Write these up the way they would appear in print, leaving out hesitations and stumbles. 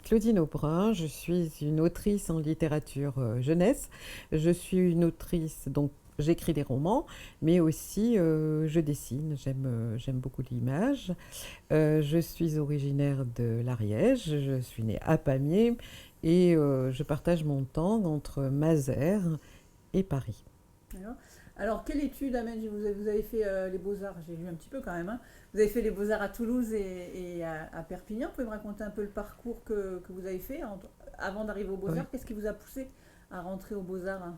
Claudine Aubrun, je suis une autrice en littérature jeunesse. Je suis une autrice, donc j'écris des romans, mais aussi je dessine, j'aime beaucoup l'image. Je suis originaire de l'Ariège, je suis née à Pamiers et je partage mon temps entre Mazères et Paris. D'accord. Alors, quelle étude, Ahmed, vous avez fait les beaux-arts? J'ai lu un petit peu quand même, hein. Vous avez fait les beaux-arts à Toulouse et à Perpignan. Vous pouvez me raconter un peu le parcours que vous avez fait avant d'arriver aux Ouais. beaux-arts? Qu'est-ce qui vous a poussé à rentrer aux beaux-arts, hein?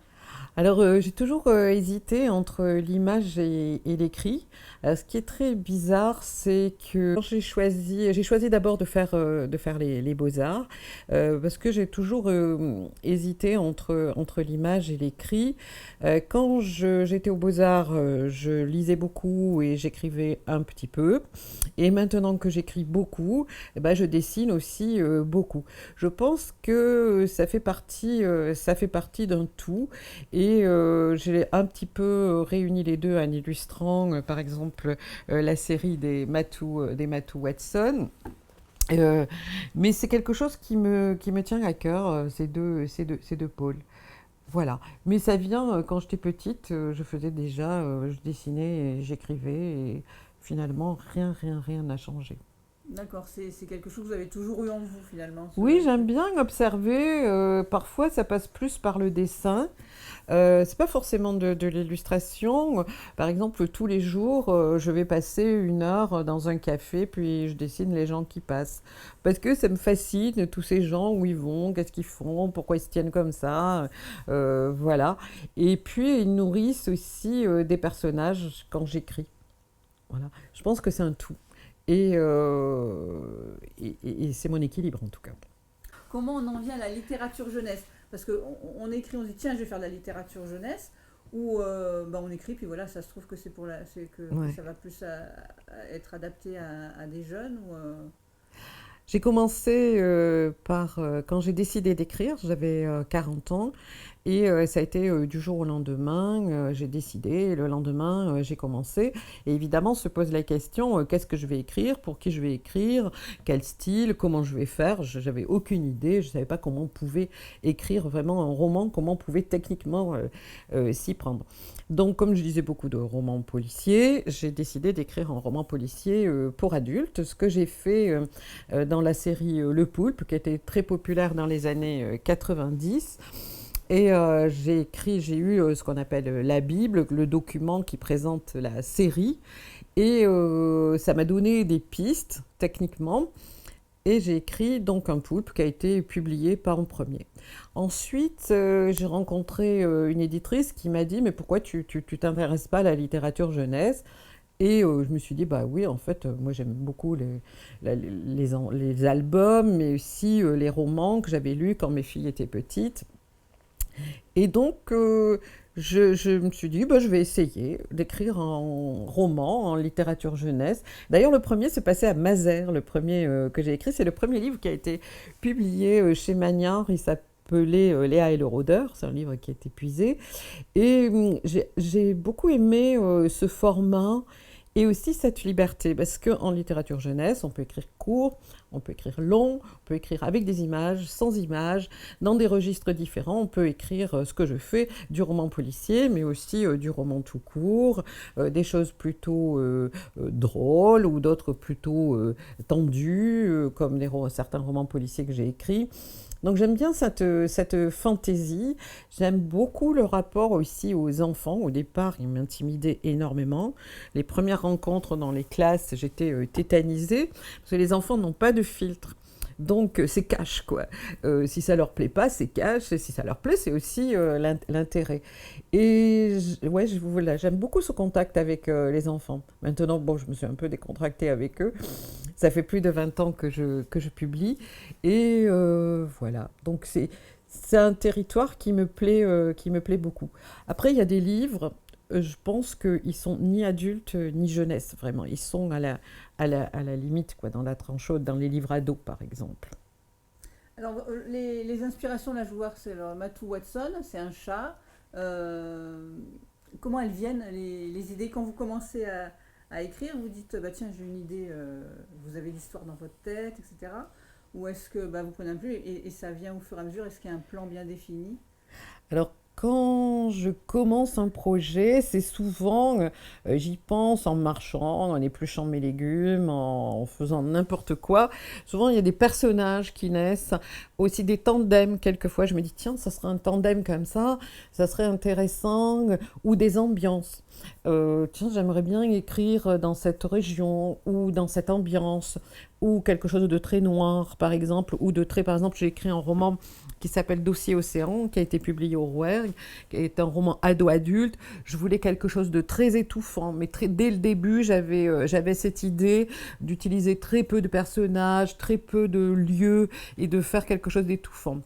Alors, j'ai toujours hésité entre l'image et l'écrit. Ce qui est très bizarre, c'est que quand j'ai choisi d'abord de faire les beaux-arts, parce que j'ai toujours hésité entre l'image et l'écrit. J'étais aux beaux-arts, je lisais beaucoup et j'écrivais un petit peu. Et maintenant que j'écris beaucoup, eh ben, je dessine aussi beaucoup. Je pense que ça fait partie d'un tout. Et j'ai un petit peu réuni les deux en illustrant, par exemple, la série des Matou Watson. Euh, mais c'est quelque chose qui me tient à cœur, ces deux pôles. Voilà. Mais ça vient, quand j'étais petite, je faisais déjà, je dessinais et j'écrivais, et finalement, rien n'a changé. D'accord, c'est quelque chose que vous avez toujours eu en vous, finalement. Oui, j'aime bien observer. Parfois, ça passe plus par le dessin. C'est pas forcément de l'illustration. Par exemple, tous les jours, je vais passer une heure dans un café, puis je dessine les gens qui passent. Parce que ça me fascine, tous ces gens, où ils vont, qu'est-ce qu'ils font, pourquoi ils se tiennent comme ça. Voilà. Et puis, ils nourrissent aussi des personnages quand j'écris. Voilà. Je pense que c'est un tout. Et c'est mon équilibre, en tout cas. Comment on en vient à la littérature jeunesse? Parce qu'on on écrit, on se dit, tiens, je vais faire de la littérature jeunesse. Ou bah, on écrit, puis voilà, ça se trouve que c'est que Ouais. ça va plus à être adapté à des jeunes. J'ai commencé quand j'ai décidé d'écrire, j'avais 40 ans, et ça a été du jour au lendemain, j'ai décidé, et le lendemain, j'ai commencé. Et évidemment, se pose la question, qu'est-ce que je vais écrire, pour qui je vais écrire, quel style, comment je vais faire. J'avais aucune idée, je ne savais pas comment on pouvait écrire vraiment un roman, comment on pouvait techniquement s'y prendre. Donc, comme je lisais beaucoup de romans policiers, j'ai décidé d'écrire un roman policier pour adultes, ce que j'ai fait dans la série Le Poulpe, qui était très populaire dans les années 90. Et j'ai eu ce qu'on appelle la Bible, le document qui présente la série. Et ça m'a donné des pistes, techniquement. Et j'ai écrit donc un poulpe qui a été publié par en premier. Ensuite, j'ai rencontré une éditrice qui m'a dit, mais pourquoi tu t'intéresses pas à la littérature jeunesse? Et je me suis dit, bah oui, en fait, moi j'aime beaucoup les albums, mais aussi les romans que j'avais lus quand mes filles étaient petites. Et donc, je me suis dit, bah, je vais essayer d'écrire un roman en littérature jeunesse. D'ailleurs, le premier s'est passé à Mazères, le premier que j'ai écrit. C'est le premier livre qui a été publié chez Magnard. Il s'appelait Léa et le rôdeur. C'est un livre qui est épuisé. Et j'ai beaucoup aimé ce format et aussi cette liberté, parce qu'en littérature jeunesse, on peut écrire court, on peut écrire long, on peut écrire avec des images, sans images, dans des registres différents. On peut écrire ce que je fais, du roman policier, mais aussi du roman tout court, des choses plutôt drôles ou d'autres plutôt tendues, comme certains romans policiers que j'ai écrits. Donc j'aime bien cette fantaisie. J'aime beaucoup le rapport aussi aux enfants. Au départ, ils m'intimidaient énormément. Les premières rencontres dans les classes, j'étais tétanisée, parce que les enfants n'ont pas de filtre. Donc c'est cash quoi. Si ça leur plaît pas, c'est cash. Et si ça leur plaît, c'est aussi l'intérêt. Et ouais, voilà, j'aime beaucoup ce contact avec les enfants. Maintenant, bon, je me suis un peu décontractée avec eux. Ça fait plus de 20 ans que je publie. Et voilà. Donc c'est un territoire qui me plaît beaucoup. Après, il y a des livres, je pense qu'ils sont ni adultes ni jeunesse, vraiment. Ils sont à la limite, quoi, dans la tranche haute, dans les livres ados, par exemple. Alors, les inspirations, là, je vois, c'est le Matou Watson, c'est un chat. Euh, Comment elles viennent, les idées, quand vous commencez à écrire, vous dites, bah tiens, j'ai une idée, vous avez l'histoire dans votre tête, etc. ou est-ce que bah, vous prenez un peu et ça vient au fur et à mesure? Est-ce qu'il y a un plan bien défini? Alors, quand je commence un projet, c'est souvent, j'y pense en marchant, en épluchant mes légumes, en faisant n'importe quoi. Souvent, il y a des personnages qui naissent, aussi des tandems. Quelquefois, je me dis, tiens, ça serait un tandem comme ça serait intéressant, ou des ambiances. Tiens, j'aimerais bien écrire dans cette région, ou dans cette ambiance, ou quelque chose de très noir, par exemple, ou de très, par exemple, j'ai écrit un roman qui s'appelle Dossier Océan, qui a été publié au Rouergue, qui est un roman ado-adulte. Je voulais quelque chose de très étouffant, mais dès le début, j'avais cette idée d'utiliser très peu de personnages, très peu de lieux, et de faire quelque chose d'étouffant.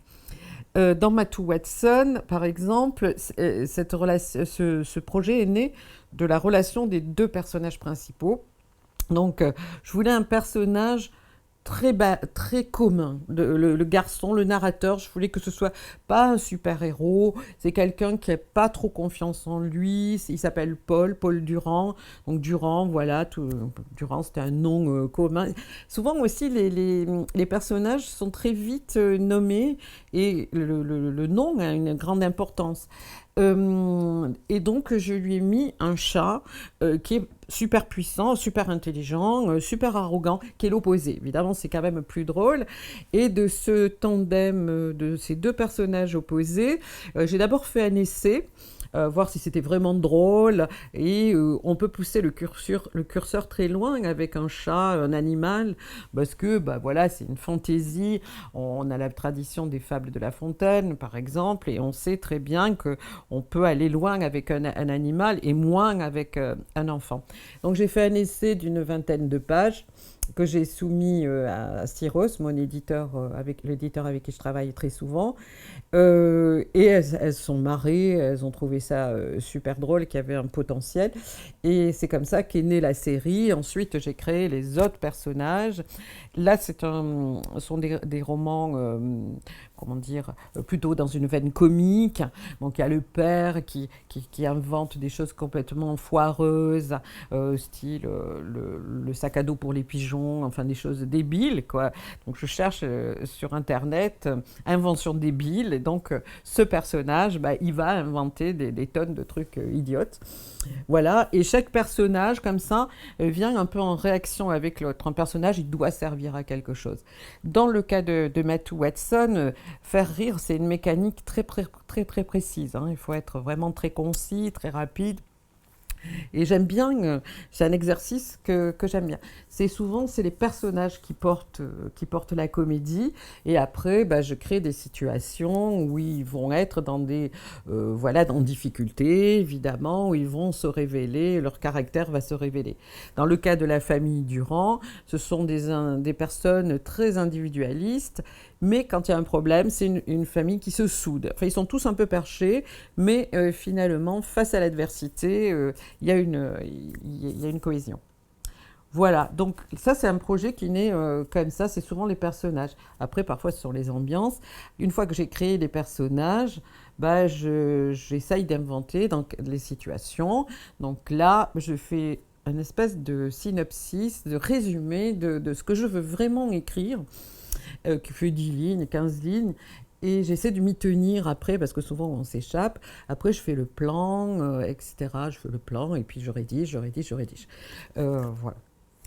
Dans Matthew Watson, par exemple, ce projet est né de la relation des deux personnages principaux. Donc, je voulais un personnage très commun. Le garçon, le narrateur, je voulais que ce soit pas un super-héros, c'est quelqu'un qui n'a pas trop confiance en lui, il s'appelle Paul Durand, donc Durand, voilà, Durand c'était un nom commun. Souvent aussi, les personnages sont très vite nommés et le nom a une grande importance. Et donc, je lui ai mis un chat qui est super puissant, super intelligent, super arrogant, qui est l'opposé. Évidemment, c'est quand même plus drôle. Et de ce tandem de ces deux personnages opposés, j'ai d'abord fait un essai. Voir si c'était vraiment drôle et on peut pousser le curseur très loin avec un chat, un animal parce que bah voilà c'est une fantaisie, on a la tradition des fables de La Fontaine par exemple et on sait très bien que on peut aller loin avec un animal et moins avec un enfant. Donc j'ai fait un essai d'une vingtaine de pages que j'ai soumis à Syros, mon éditeur, avec l'éditeur avec qui je travaille très souvent. Et elles sont marrées, elles ont trouvé ça super drôle, qu'il y avait un potentiel. Et c'est comme ça qu'est née la série. Ensuite, j'ai créé les autres personnages. Là, ce sont des romans, comment dire, plutôt dans une veine comique. Donc, il y a le père qui invente des choses complètement foireuses, style le sac à dos pour les pigeons, enfin des choses débiles, quoi. Donc, je cherche sur Internet invention débile. Et donc, ce personnage, bah, il va inventer des tonnes de trucs idiotes. Voilà. Et chaque personnage, comme ça, vient un peu en réaction avec l'autre. Un personnage, il doit servir à quelque chose. Dans le cas de Matthew Watson, faire rire, c'est une mécanique très précise. Hein. Il faut être vraiment très concis, très rapide. Et j'aime bien, c'est un exercice que j'aime bien. C'est les personnages qui portent la comédie. Et après, bah, je crée des situations où ils vont être voilà, dans difficulté, évidemment, où ils vont se révéler, leur caractère va se révéler. Dans le cas de la famille Durand, ce sont des personnes très individualistes, mais quand il y a un problème, c'est une famille qui se soude. Enfin, ils sont tous un peu perchés, mais finalement, face à l'adversité, il y a une cohésion. Voilà, donc ça c'est un projet qui naît comme ça, c'est souvent les personnages. Après, parfois ce sont les ambiances. Une fois que j'ai créé les personnages, bah, j'essaye d'inventer donc, les situations. Donc là, je fais une espèce de synopsis, de résumé de ce que je veux vraiment écrire, qui fait 10 lignes, 15 lignes. Et j'essaie de m'y tenir après, parce que souvent on s'échappe. Après, je fais le plan, etc. Je fais le plan, et puis je rédige. Voilà.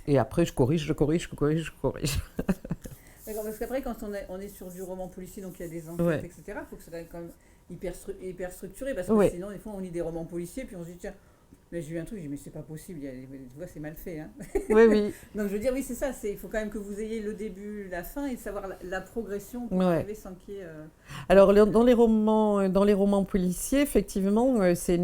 Et après, je corrige. D'accord, parce qu'après, quand on est sur du roman policier, donc il y a des enquêtes, Ouais, etc., il faut que ça soit quand même hyper structuré, parce que ouais. sinon, des fois, on lit des romans policiers, puis on se dit, tiens, mais j'ai eu un truc, je dis, mais c'est pas possible, tu vois, c'est mal fait. Hein. Oui, oui. Donc je veux dire, oui, c'est ça, il faut quand même que vous ayez le début, la fin, et savoir la progression pour Ouais. arriver sans qu'il y ait... Alors, dans les romans policiers, effectivement, c'est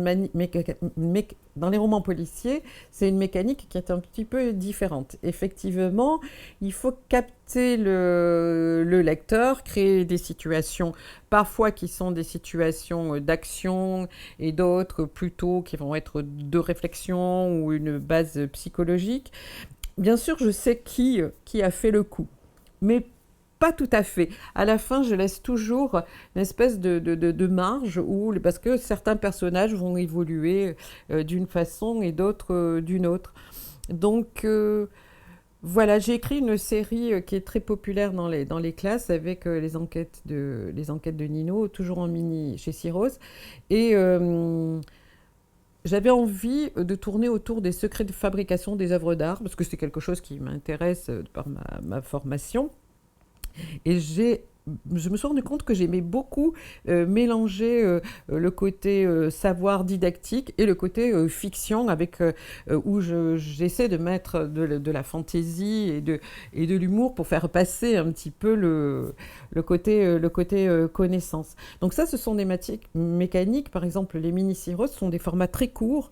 dans les romans policiers, c'est une mécanique qui est un petit peu différente. Effectivement, il faut capter le lecteur, créer des situations, parfois qui sont des situations d'action et d'autres plutôt qui vont être de réflexion ou une base psychologique. Bien sûr, je sais qui a fait le coup, mais pas tout à fait. À la fin, je laisse toujours une espèce de marge parce que certains personnages vont évoluer d'une façon et d'autres d'une autre. Donc, Voilà, j'ai écrit une série qui est très populaire dans les classes avec les enquêtes de Nino, toujours en mini chez Syros. Et j'avais envie de tourner autour des secrets de fabrication des œuvres d'art, parce que c'est quelque chose qui m'intéresse par ma formation. Et je me suis rendu compte que j'aimais beaucoup mélanger le côté savoir didactique et le côté fiction où j'essaie de mettre de la fantaisie et de l'humour pour faire passer un petit peu le côté connaissance. Donc ça, ce sont des mécaniques. Par exemple, les mini-cirrhoses sont des formats très courts.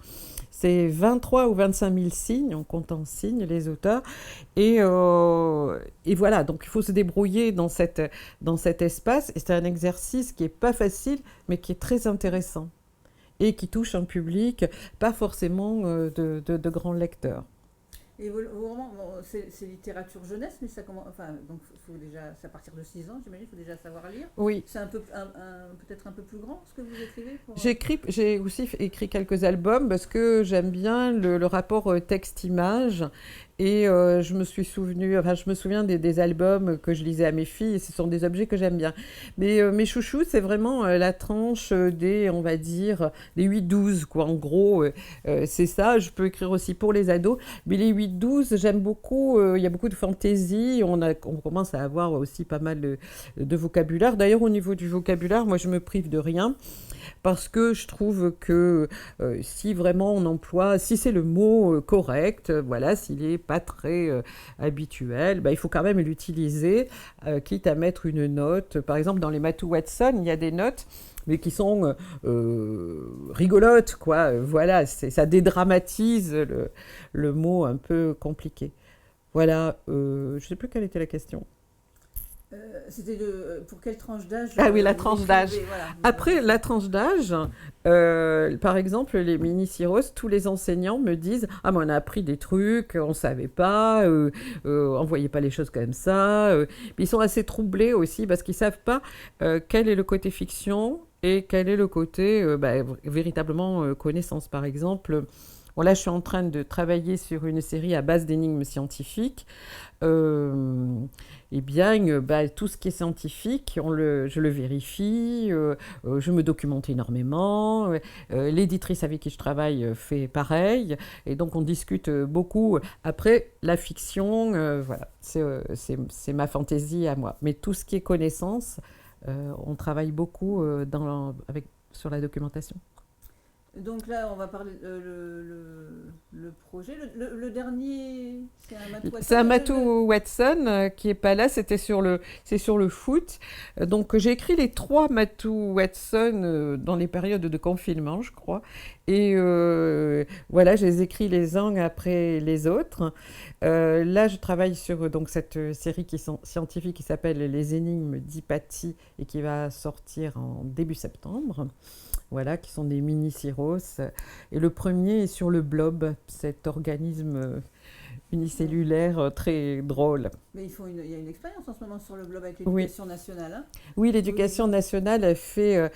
C'est 23 ou 25 000 signes, on compte en signes les auteurs. Et voilà, donc il faut se débrouiller dans cet espace. Et c'est un exercice qui n'est pas facile, mais qui est très intéressant. Et qui touche un public, pas forcément de grands lecteurs. Et vos romans, bon, c'est littérature jeunesse, mais ça commence, enfin, donc faut déjà, c'est à partir de 6 ans, j'imagine, il faut déjà savoir lire. Oui. C'est peut-être un peu plus grand ce que vous écrivez pour... J'ai aussi écrit quelques albums parce que j'aime bien le rapport texte-image. Et je me souviens des albums que je lisais à mes filles, et ce sont des objets que j'aime bien. Mais mes chouchous, c'est vraiment la tranche on va dire, des 8-12, quoi. En gros, c'est ça. Je peux écrire aussi pour les ados. Mais les 8-12, j'aime beaucoup. Il y a beaucoup de fantaisie. On commence à avoir aussi pas mal de vocabulaire. D'ailleurs, au niveau du vocabulaire, moi, je me prive de rien. Parce que je trouve que si vraiment on emploie, si c'est le mot correct, voilà, s'il n'est pas très habituel, bah, il faut quand même l'utiliser, quitte à mettre une note. Par exemple, dans les Matou Watson, il y a des notes, mais qui sont rigolotes, quoi. Voilà, ça dédramatise le mot un peu compliqué. Voilà, je ne sais plus quelle était la question. C'était pour quelle tranche d'âge Ah oui, la tranche d'âge. Voilà. Après, la tranche d'âge, par exemple, les mini-cirrhoses, tous les enseignants me disent « Ah, mais on a appris des trucs, on ne savait pas, on ne voyait pas les choses comme ça. Ils sont assez troublés aussi parce qu'ils ne savent pas quel est le côté fiction et quel est le côté véritablement connaissance. Par exemple, bon, là, je suis en train de travailler sur une série à base d'énigmes scientifiques. Eh bien, tout ce qui est scientifique, je le vérifie, je me documente énormément. L'éditrice avec qui je travaille fait pareil. Et donc, on discute beaucoup. Après, la fiction, voilà, c'est ma fantaisie à moi. Mais tout ce qui est connaissance, on travaille beaucoup sur la documentation. Donc là, on va parler le projet. Le dernier, c'est un Matou Watson. C'est un Matou Watson qui est pas là. C'est sur le foot. Donc j'ai écrit les 3 Matou Watson dans les périodes de confinement, je crois. Et voilà, je les écris les uns après les autres. Là, je travaille sur donc cette série scientifique qui s'appelle Les énigmes d'Hypatie et qui va sortir en début septembre. Voilà, qui sont des mini-cirrhoses. Et le premier est sur le blob, cet organisme unicellulaire très drôle. Mais il y a une expérience en ce moment sur le blob avec Oui. l'éducation nationale. Hein. Oui, l'éducation nationale a fait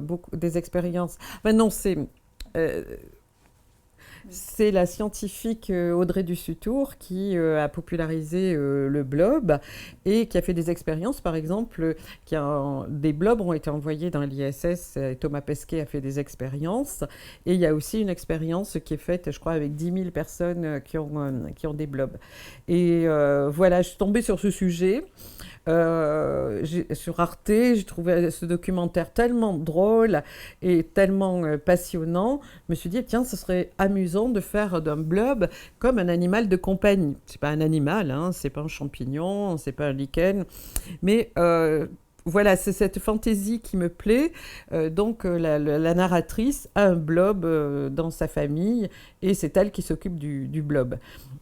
beaucoup des expériences. Non, c'est la scientifique Audrey Dussutour qui a popularisé le blob et qui a fait des expériences, par exemple, des blobs ont été envoyés dans l'ISS et Thomas Pesquet a fait des expériences. Et il y a aussi une expérience qui est faite, je crois, avec 10 000 personnes qui ont des blobs. Et voilà, je suis tombée sur ce sujet. Sur Arte, j'ai trouvé ce documentaire tellement drôle et tellement passionnant. Je me suis dit, tiens, ce serait amusant de faire d'un blob comme un animal de compagnie. C'est pas un animal, hein, c'est pas un champignon, c'est pas un lichen, mais voilà, c'est cette fantaisie qui me plaît. Donc, la narratrice a un blob dans sa famille et c'est elle qui s'occupe du blob.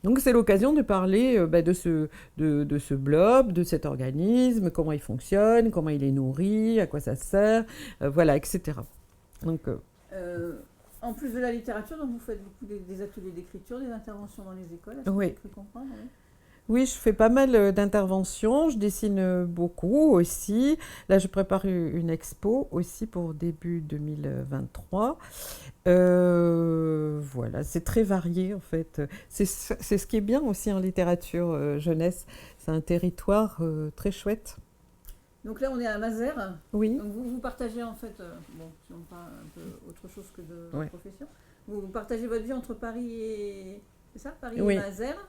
Donc, c'est l'occasion de parler de ce blob, de cet organisme, comment il fonctionne, comment il est nourri, à quoi ça sert, voilà, etc. Donc, en plus de la littérature, donc vous faites beaucoup des ateliers d'écriture, des interventions dans les écoles, est-ce que oui. j'ai cru comprendre, oui. Oui, je fais pas mal d'interventions, je dessine beaucoup aussi. Là, je prépare une expo aussi pour début 2023. voilà, c'est très varié en fait. C'est ce qui est bien aussi en littérature jeunesse. C'est un territoire très chouette. Donc là, on est à Mazères. Oui, Donc vous partagez en fait, bon, si on parle un peu autre chose que de votre ouais. profession, vous partagez votre vie entre Paris et, c'est ça, Paris et Oui. Mazères.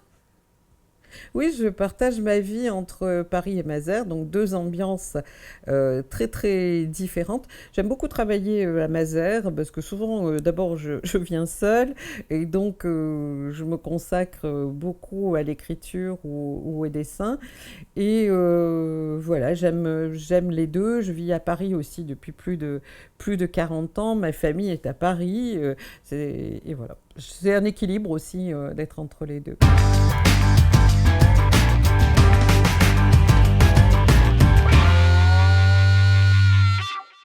Oui, je partage ma vie entre Paris et Mazères, donc deux ambiances très très différentes. J'aime beaucoup travailler à Mazères parce que souvent, d'abord, je viens seule et donc je me consacre beaucoup à l'écriture ou au dessin. Et voilà, j'aime les deux. Je vis à Paris aussi depuis plus de 40 ans. Ma famille est à Paris. Et voilà. C'est un équilibre aussi d'être entre les deux.